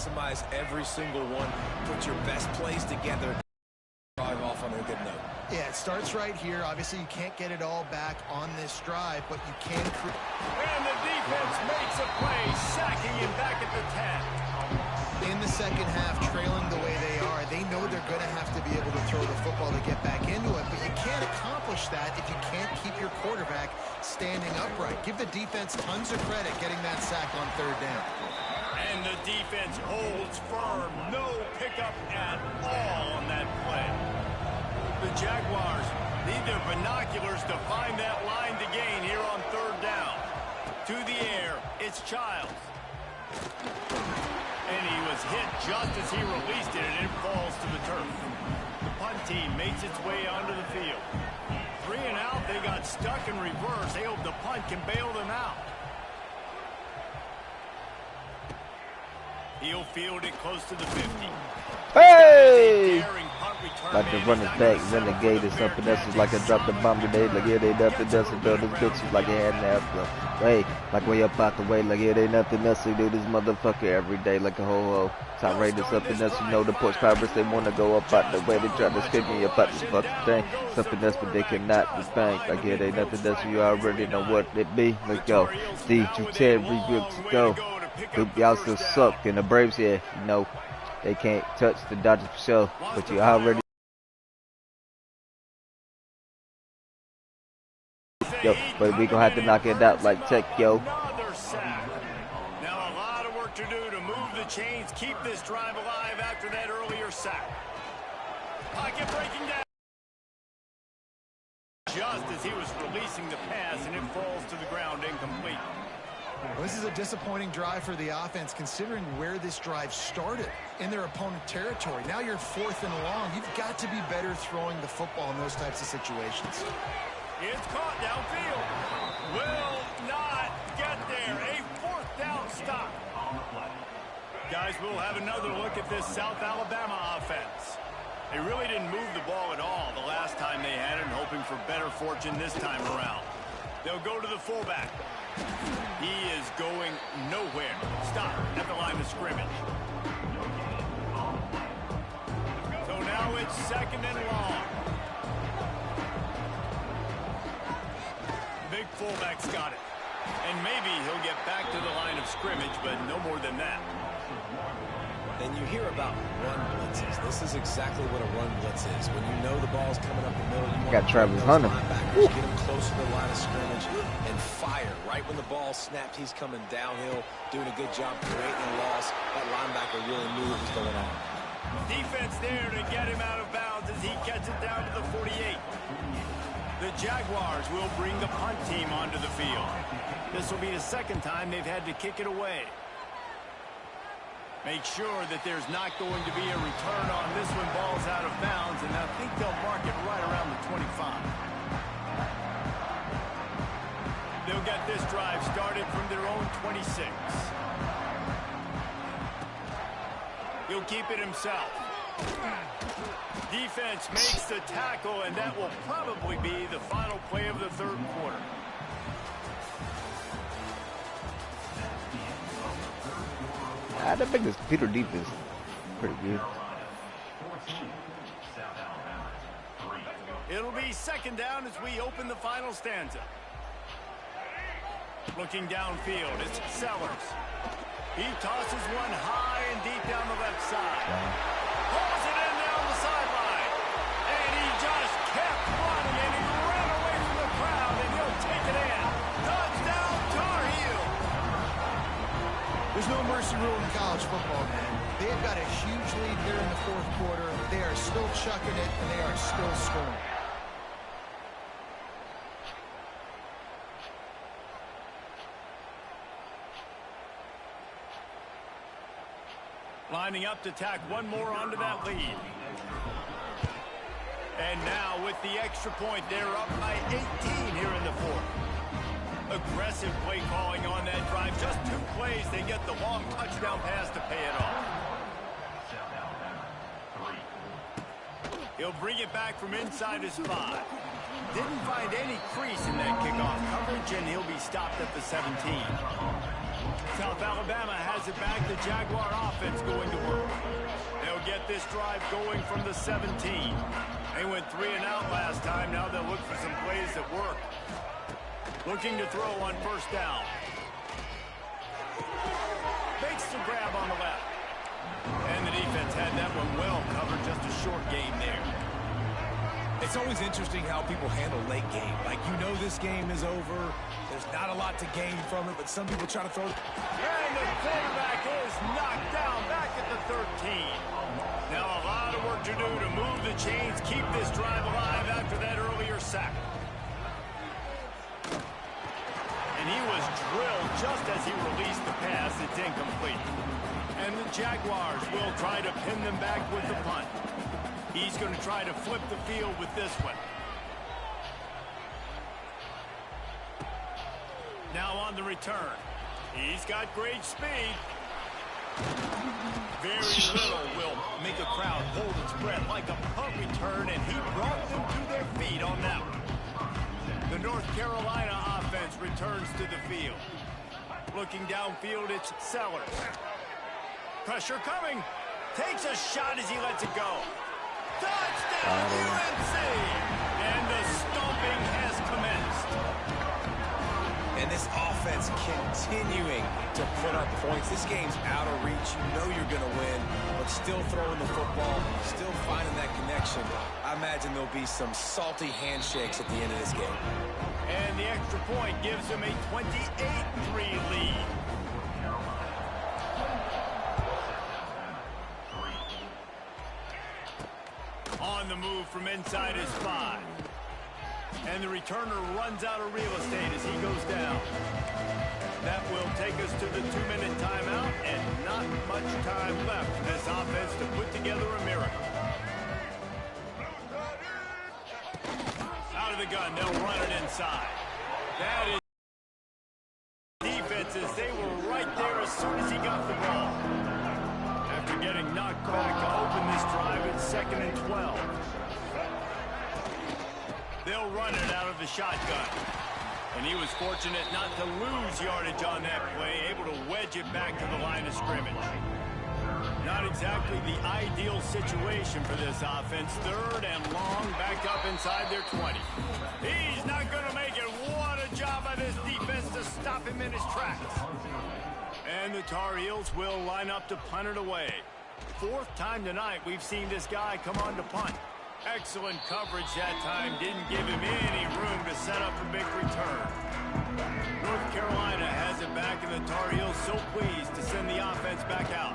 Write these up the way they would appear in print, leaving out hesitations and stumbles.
maximize every single one. Put your best plays together. Drive off on a good note. Yeah, it starts right here. Obviously, you can't get it all back on this drive, but you can. And the defense makes a play, sacking him back at the 10. In the second half, trailing the way they are, they know they're going to have to be able to throw the football to get back into it, but you can't accomplish that if you can't keep your quarterback standing upright. Give the defense tons of credit getting that sack on third down. And the defense holds firm. No pickup at all on that play. The Jaguars need their binoculars to find that line to gain here on third down. To the air, it's Childs. And he was hit just as he released it, and it falls to the turf. The punt team makes its way onto the field. 3 and out, they got stuck in reverse. They hope the punt can bail them out. He'll field it close to the 50. Hey! Like the running back, renegade or something. That's just like I dropped the bomb today. Like, yeah, they nothing else to do. This bitch is like it had an after. Hey, like way up out the way. Like, yeah, they nothing else to do. This motherfucker every day. Like a whole top rated something else. You know, the push powers, they want to go up out the way. They try to skip me up out the fucking thing. Something else, but they cannot be thanked. Like, yeah, they nothing else. You already know what it be. Let's go. D210, let's go. Y'all still suck. And the Braves here, you know, they can't touch the Dodgers for sure. But you already. Yo, but we gonna have to knock it out like Tech, yo. Now a lot of work to do to move the chains, keep this drive alive after that earlier sack. Pocket breaking down. Just as he was releasing the pass, and it falls to the ground incomplete. Well, this is a disappointing drive for the offense, considering where this drive started in their opponent territory. Now you're 4th and long. You've got to be better throwing the football in those types of situations. It's caught downfield. Will not get there. A 4th down stop. Guys, we'll have another look at this South Alabama offense. They really didn't move the ball at all the last time they had it, and hoping for better fortune this time around. They'll go to the fullback. He is going nowhere. Stop at the line of scrimmage. So now it's 2nd and long. Big fullback's got it. And maybe he'll get back to the line of scrimmage, but no more than that. And you hear about run blitzes. This is exactly what a run blitz is. When you know the ball's coming up the middle, you want got Travis Hunter. Get him closer to the line of scrimmage and fire. Right when the ball snaps, he's coming downhill, doing a good job creating a loss. That linebacker really knew what was going on. Defense there to get him out of bounds as he gets it down to the 48. The Jaguars will bring the punt team onto the field. This will be the 2nd time they've had to kick it away. Make sure that there's not going to be a return on this when ball's out of bounds, and I think they'll mark it right around the 25. They'll get this drive started from their own 26. He'll keep it himself. Defense makes the tackle, and that will probably be the final play of the 3rd quarter. I think this Peter defense is pretty good. It'll be 2nd down as we open the final stanza. Looking downfield, it's Sellers. He tosses one high and deep down the left side. Pulls it in down the sideline. And he just kept running, and he ran away from the crowd, and he'll take it in. Touchdown, Tar Heel. There's no mercy rule in college football, man. They've got a huge lead here in the 4th quarter. They are still chucking it, and they are still scoring. Lining up to tack one more onto that lead. And now with the extra point, they're up by 18 here in the 4th. Aggressive play calling on that drive. Just 2 plays, they get the long touchdown pass to pay it off. He'll bring it back from inside his 5. Didn't find any crease in that kickoff coverage, and he'll be stopped at the 17. South Alabama has it back. The Jaguar offense going to work. They'll get this drive going from the 17. They went 3 and out last time. Now they'll look for some plays that work. Looking to throw on first down. Makes the grab on the left. And the defense had that one well covered. Just a short game there. It's always interesting how people handle late game. Like, you know this game is over. There's not a lot to gain from it, but some people try to throw it. And the quarterback is knocked down back at the 13. Now a lot of work to do to move the chains, keep this drive alive after that earlier sack. And he was drilled just as he released the pass. It's incomplete. And the Jaguars will try to pin them back with the punt. He's going to try to flip the field with this one. Now on the return. He's got great speed. Very little will make a crowd hold its breath like a punt return, and he brought them to their feet on that one. The North Carolina offense returns to the field. Looking downfield, it's Sellers. Pressure coming. Takes a shot as he lets it go. Touchdown, UNC! And the stomping has commenced. And this offense continuing to put up points. This game's out of reach. You know you're going to win, but still throwing the football, still finding that connection. I imagine there'll be some salty handshakes at the end of this game. And the extra point gives them a 28-3 lead. On the move from inside his 5. And the returner runs out of real estate as he goes down. That will take us to the 2-minute timeout, and not much time left for this offense to put together a miracle. Out of the gun, they'll run it inside. That is defenses. They were right there as soon as he got the ball. After getting knocked back to open this drive, it's 2nd and 12. They'll run it out of the shotgun. And he was fortunate not to lose yardage on that play, able to wedge it back to the line of scrimmage. Not exactly the ideal situation for this offense. 3rd and long, back up inside their 20. He's not going to make it. What a job by this defense to stop him in his tracks. And the Tar Heels will line up to punt it away. 4th time tonight we've seen this guy come on to punt. Excellent coverage that time. Didn't give him any room to set up a big return. North Carolina has it back, and the Tar Heels so pleased to send the offense back out.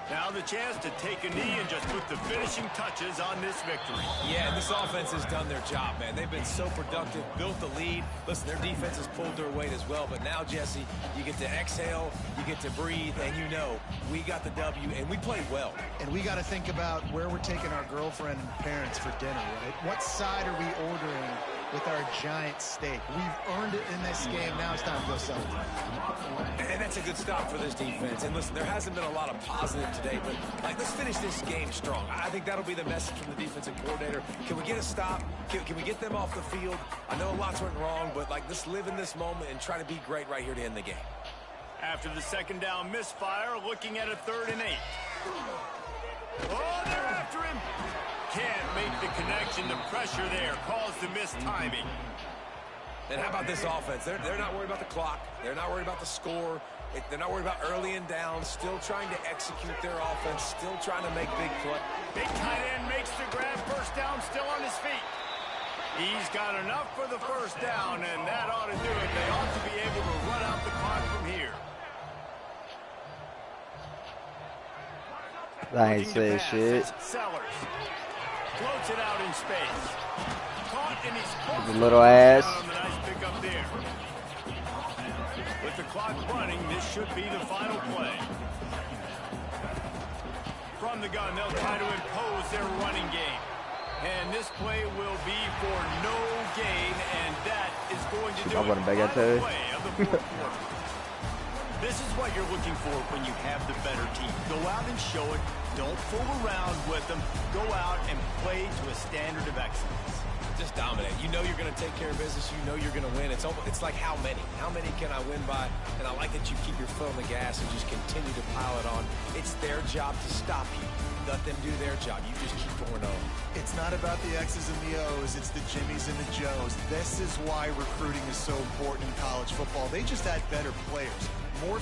Now the chance to take a knee and just put the finishing touches on this victory. Yeah, this offense has done their job, man. They've been so productive, built the lead. Listen, their defense has pulled their weight as well. But now, Jesse, you get to exhale, you get to breathe, and you know we got the W, and we played well. And we got to think about where we're taking our girlfriend and parents for dinner, right? What side are we ordering with our giant steak? We've earned it in this game. Now it's time to go sell it. And that's a good stop for this defense. And listen, there hasn't been a lot of positive today, but like, let's finish this game strong. I think that'll be the message from the defensive coordinator. Can we get a stop? Can we get them off the field? I know lots went wrong, but like, let's live in this moment and try to be great right here to end the game. After the 2nd down misfire, looking at a 3rd and 8. Oh, they're after him. Can't make the connection. The pressure there caused the missed timing. And how about this offense? They're not worried about the clock. They're not worried about the score. They're not worried about early and down. Still trying to execute their offense. Still trying to make big plays. Big tight end makes the grab. First down, still on his feet. He's got enough for the first down, and that ought to do it. They ought to be able to run out the clock from here. I ain't saying shit. Sellers floats it out in space. Caught, and he's close. The little ass. Nice pick up there. With the clock running, this should be the final play. From the gun, they'll try to impose their running game. And this play will be for no gain, and that is going to do it. Final play of the 4th quarter. This is what you're looking for when you have the better team. Go out and show it. Don't fool around with them. Go out and play to a standard of excellence. Just dominate. You know you're going to take care of business. You know you're going to win. It's like how many? How many can I win by? And I like that you keep your foot on the gas and just continue to pile it on. It's their job to stop you. Let them do their job. You just keep going on. It's not about the X's and the O's. It's the Jimmies and the Joes. This is why recruiting is so important in college football. They just add better players. More.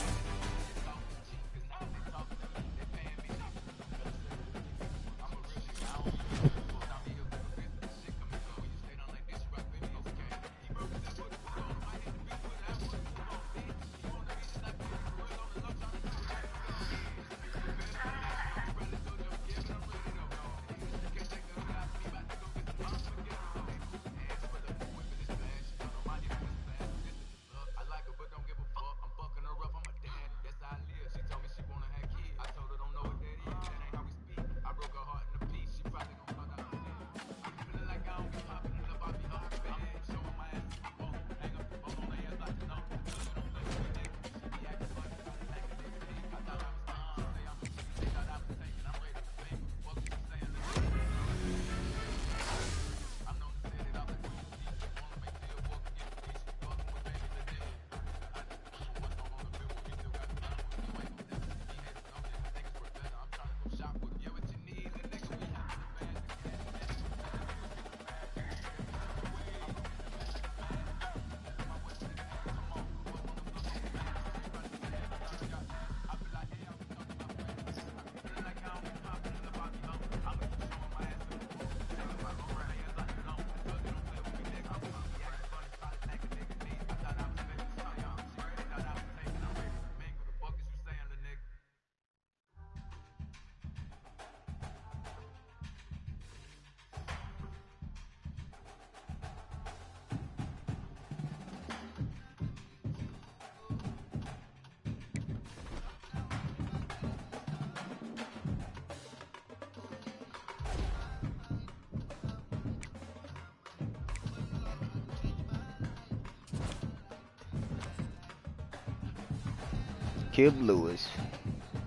Kib Lewis.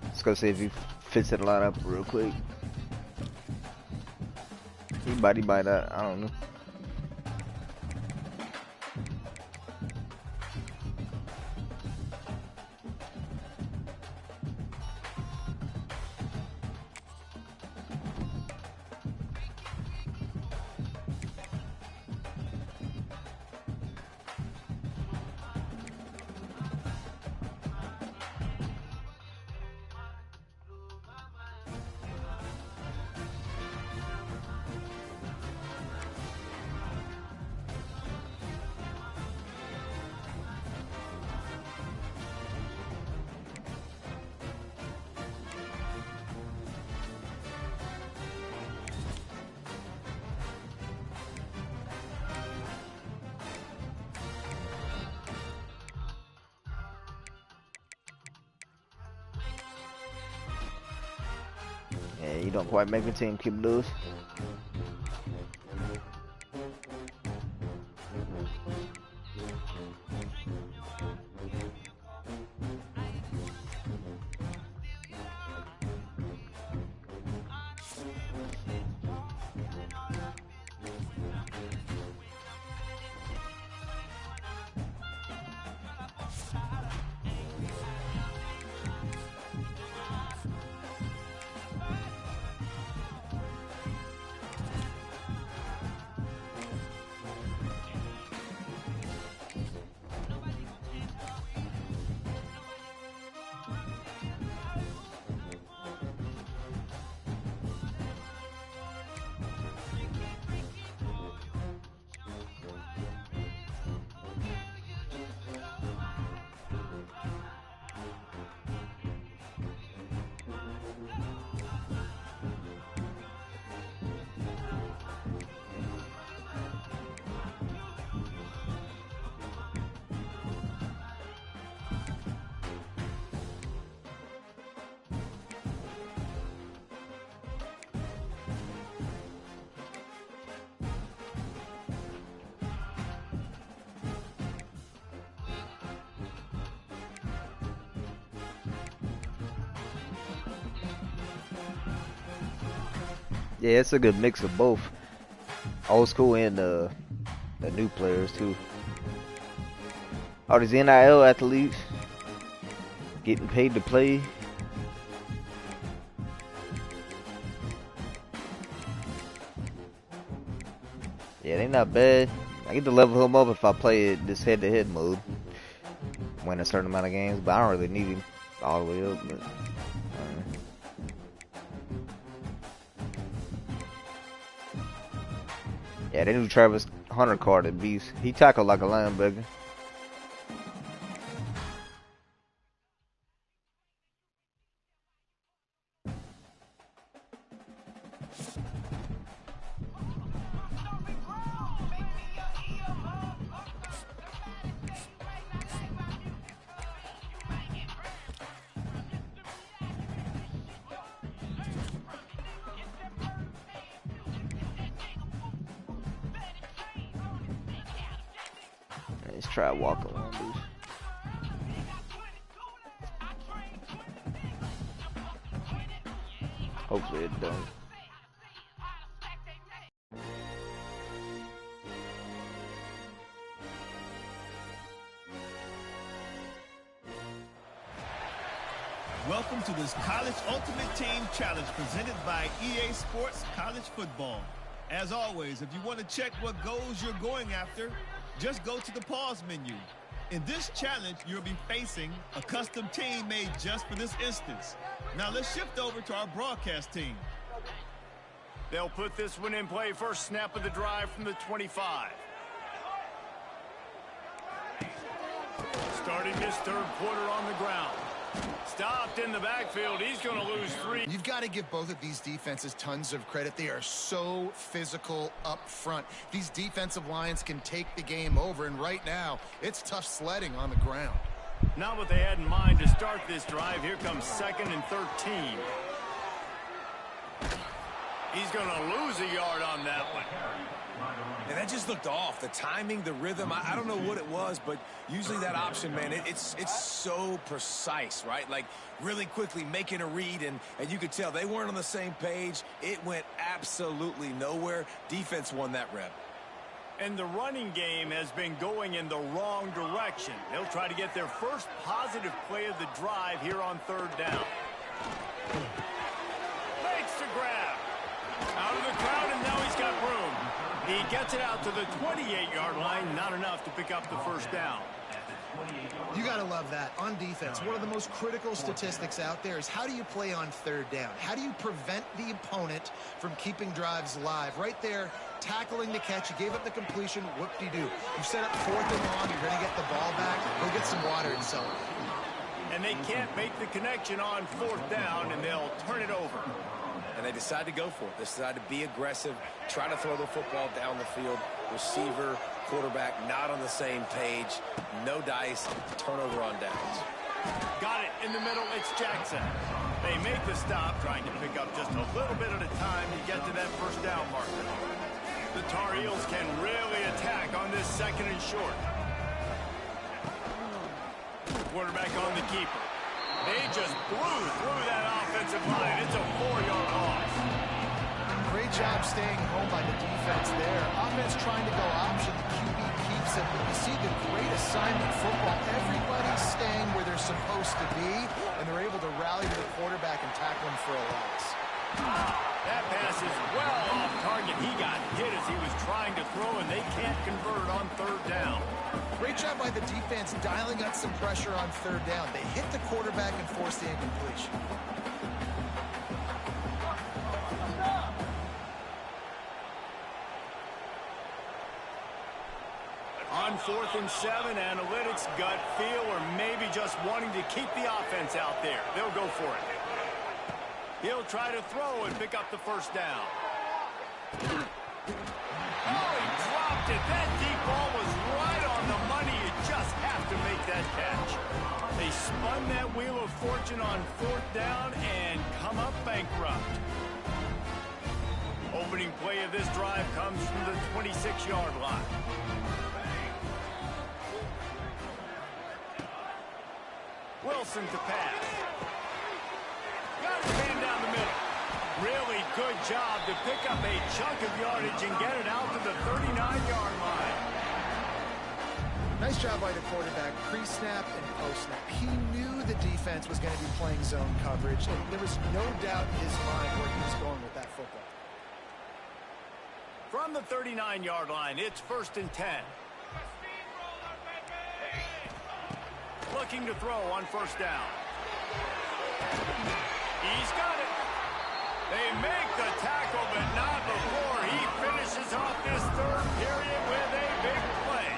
Let's go see if he fits in the lineup real quick. He might not. I don't know. Yeah, you don't quite make the team, Kib Lewis. Yeah, it's a good mix of both. Old school and the new players too. All these NIL athletes getting paid to play. Yeah, they not bad. I get to level him up if I play this head-to-head mode. Win a certain amount of games, but I don't really need him all the way up. But, yeah, they new Travis Hunter card at beast. He tackled like a linebacker. Let's try walking on these. Hopefully it don't. Welcome to this College Ultimate Team Challenge presented by EA Sports College Football. As always, if you want to check what goals you're going after, just go to the pause menu. In this challenge, you'll be facing a custom team made just for this instance. Now let's shift over to our broadcast team. They'll put this one in play first snap of the drive from the 25. Starting this third quarter on the ground. Stopped in the backfield. He's going to lose 3. You've got to give both of these defenses tons of credit. They are so physical up front. These defensive lines can take the game over, and right now, it's tough sledding on the ground. Not what they had in mind to start this drive. Here comes 2nd and 13. He's going to lose a yard on that one. And that just looked off. The timing, the rhythm, I don't know what it was, but usually that option, man, it's so precise, right? Like really quickly making a read, and you could tell they weren't on the same page. It went absolutely nowhere. Defense won that rep. And the running game has been going in the wrong direction. They'll try to get their first positive play of the drive here on 3rd down. Makes the grab. Out of the crowd, and now he's got room. He gets it out to the 28-yard line. Not enough to pick up the first down. You got to love that. On defense, one of the most critical statistics out there is how do you play on 3rd down? How do you prevent the opponent from keeping drives alive? Right there, tackling the catch. You gave up the completion. Whoop-de-doo. You set up 4th and long. You're going to get the ball back. Go get some water and celebrate. And they can't make the connection on 4th down, and they'll turn it over. And they decide to go for it. They decide to be aggressive, try to throw the football down the field. Receiver, quarterback, not on the same page. No dice, turnover on downs. Got it in the middle, it's Jackson. They make the stop, trying to pick up just a little bit at a time to get to that first down marker. The Tar Heels can really attack on this 2nd and short. Quarterback on the keeper. They just blew through that offensive line. It's a 4-yard loss. Great job staying home by the defense there. Offense trying to go option. The QB keeps it. But you see the great assignment football. Everybody's staying where they're supposed to be, and they're able to rally to the quarterback and tackle him for a loss. That pass is well off target. He got hit as he was trying to throw, and they can't convert on 3rd down. Great job by the defense dialing up some pressure on 3rd down. They hit the quarterback and forced the incompletion. On 4th and 7, analytics, gut feel, or maybe just wanting to keep the offense out there. They'll go for it. He'll try to throw and pick up the first down. Oh, he dropped it. That deep ball was right on the money. You just have to make that catch. They spun that wheel of fortune on 4th down and come up bankrupt. Opening play of this drive comes from the 26-yard line. Wilson to pass. Got his man down the middle. Really good good job to pick up a chunk of yardage and get it out to the 39-yard line. Nice job by the quarterback, pre-snap and post-snap. He knew the defense was going to be playing zone coverage, and there was no doubt in his mind where he was going with that football. From the 39-yard line, it's 1st and 10. Looking to throw on 1st down. He's got it. They make the tackle, but not before he finishes off this 3rd period with a big play.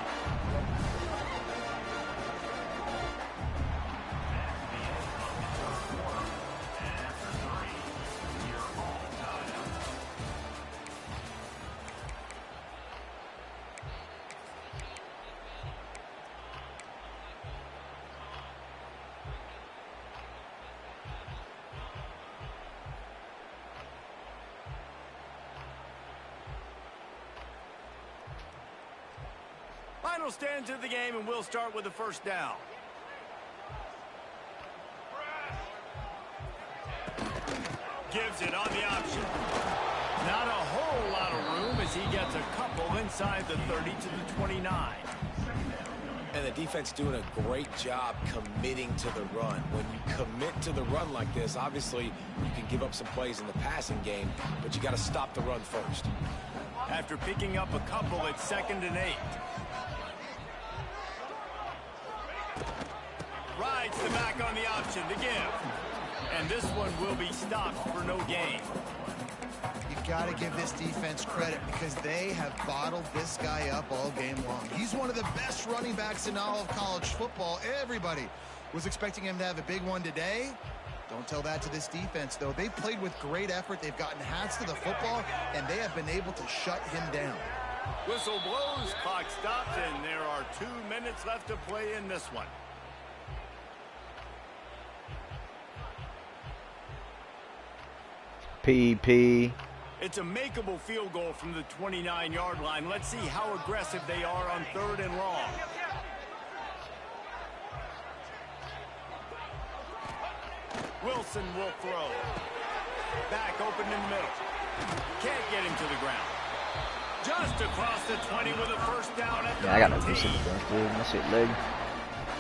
Final stands of the game, and we'll start with the 1st down. Gives it on the option. Not a whole lot of room as he gets a couple inside the 30 to the 29. And the defense doing a great job committing to the run. When you commit to the run like this, obviously you can give up some plays in the passing game, but you got to stop the run first. After picking up a couple, it's 2nd and 8. Rides the back on the option to give. And this one will be stopped for no gain. You got to give this defense credit because they have bottled this guy up all game long. He's one of the best running backs in all of college football. Everybody was expecting him to have a big one today. Don't tell that to this defense, though. They've played with great effort. They've gotten hats to the football, and they have been able to shut him down. Whistle blows, clock stops, and there are 2 minutes left to play in this one. PP. It's a makeable field goal from the 29-yard line. Let's see how aggressive they are on 3rd and long. Wilson will throw. Back open in the middle. Can't get him to the ground. Just across the 20 with a 1st down at the 19. I got no good shit against dude. My shit leg.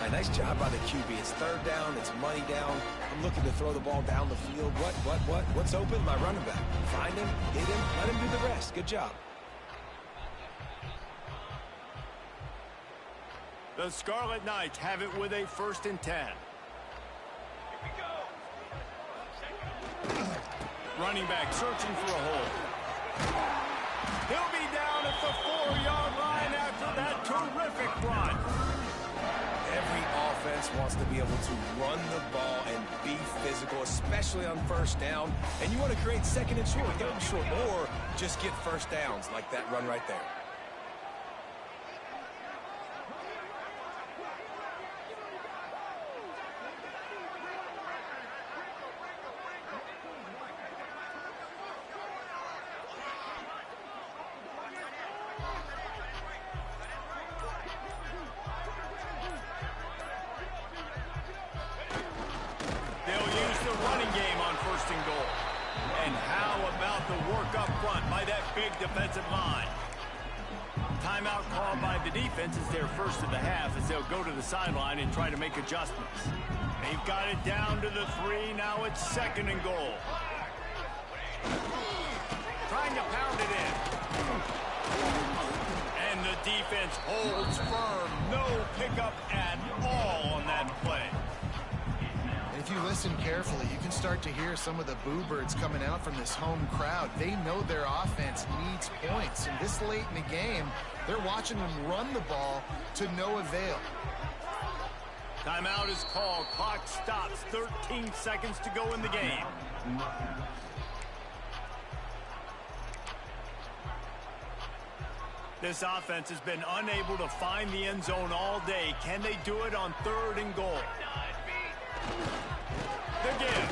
A nice job by the QB. It's 3rd down. It's money down. I'm looking to throw the ball down the field. What's open? My running back. Find him, hit him, let him do the rest. Good job. The Scarlet Knights have it with a 1st and 10. Running back searching for a hole. He'll be down at the 4-yard line after that terrific run. Every offense wants to be able to run the ball and be physical, especially on 1st down. And you want to create 2nd and short, 3rd and short, or just get 1st downs like that run right there. Defensive line. Timeout called by the defense is their 1st of the half as they'll go to the sideline and try to make adjustments. They've got it down to the 3. Now it's 2nd and goal. Trying to pound it in. And the defense holds firm. No pickup at all on that play. If you listen carefully, you can start to hear some of the boo birds coming out from this home crowd. They know their offense needs points, and this late in the game, they're watching them run the ball to no avail. Timeout is called. Clock stops. 13 seconds to go in the game. This offense has been unable to find the end zone all day. Can they do it on 3rd and goal? The give.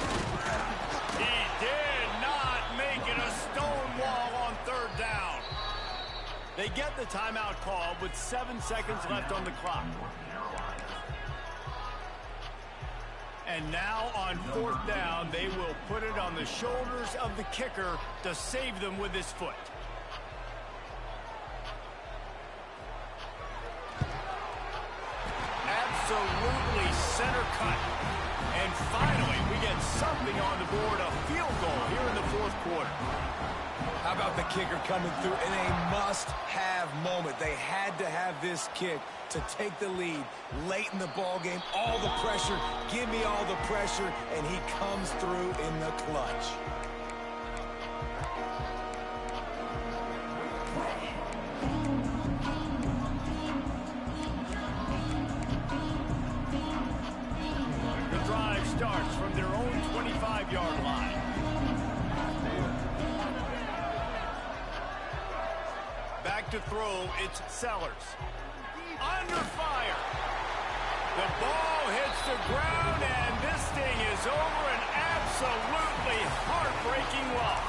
He did not make it a stone wall on 3rd down. They get the timeout call with 7 seconds left on the clock. And now on 4th down, they will put it on the shoulders of the kicker to save them with his foot. Absolutely center cut. And finally, we get something on the board, a field goal here in the 4th quarter. How about the kicker coming through in a must-have moment? They had to have this kick to take the lead late in the ball game. All the pressure, give me all the pressure, and he comes through in the clutch. The drive starts from their own 25-yard line. Back to throw, it's Sellers. Under fire. The ball hits the ground, and this thing is over. An absolutely heartbreaking loss.